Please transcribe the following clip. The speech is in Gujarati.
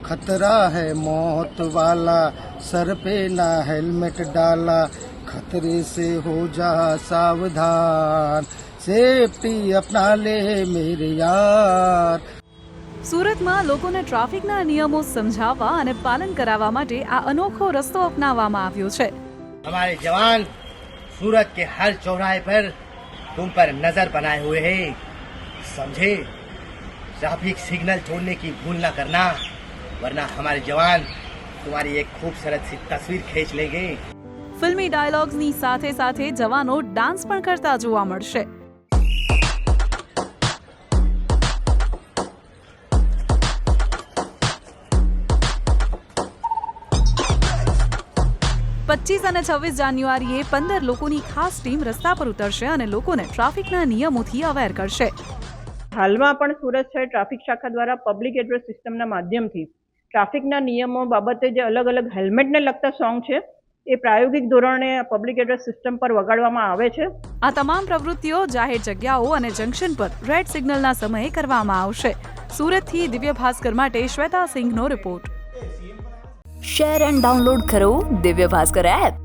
खतरा है मौत वाला, सर पे ना हेलमेट डाला, खतरे से हो जा सावधान, सेफ्टी अपना ले मेरे यार। સુરતમાં લોકોને ટ્રાફિકના નિયમો સમજાવવા અને પાલન કરાવવા માટે આ અનોખો રસ્તો અપનાવવામાં આવ્યો છે। हमारे जवान सूरत के हर चौराहे पर तुम पर नजर बनाए हुए हैं, समझे? ट्रैफिक सिग्नल छोड़ने की भूल न करना, वरना हमारे जवान तुम्हारी एक खूबसूरत सी तस्वीर खींच लेंगे। ફિલ્મી ડાયલોગ્સની સાથે સાથે જવાનો ડાન્સ પણ કરતા જોવા મળશે। પચીસ અને 26 જાન્યુઆરીએ 15 લોકોની ખાસ ટીમ રસ્તા પર ઉતરશે અને લોકોને ટ્રાફિકના નિયમોથી અવેર કરશે। હાલમાં પણ સુરત શહેર ટ્રાફિક શાખા દ્વારા પબ્લિક એડ્રેસ સિસ્ટમના માધ્યમથી ટ્રાફિકના નિયમો બાબતે જે અલગ અલગ હેલ્મેટને લગતા સોંગ છે એ પ્રાયોગિક ધોરણે પબ્લિક એડ્રેસ સિસ્ટમ પર વગાડવામાં આવે છે। આ તમામ પ્રવૃત્તિઓ જાહેર જગ્યાઓ અને જંકશન પર રેડ સિગ્નલના સમયે કરવામાં આવશે। સુરતથી દિવ્ય ભાસ્કર માટે શ્વેતા સિંઘનો રિપોર્ટ। શેર એન્ડ ડાઉનલોડ કરો દિવ્ય ભાસ્કર એપ।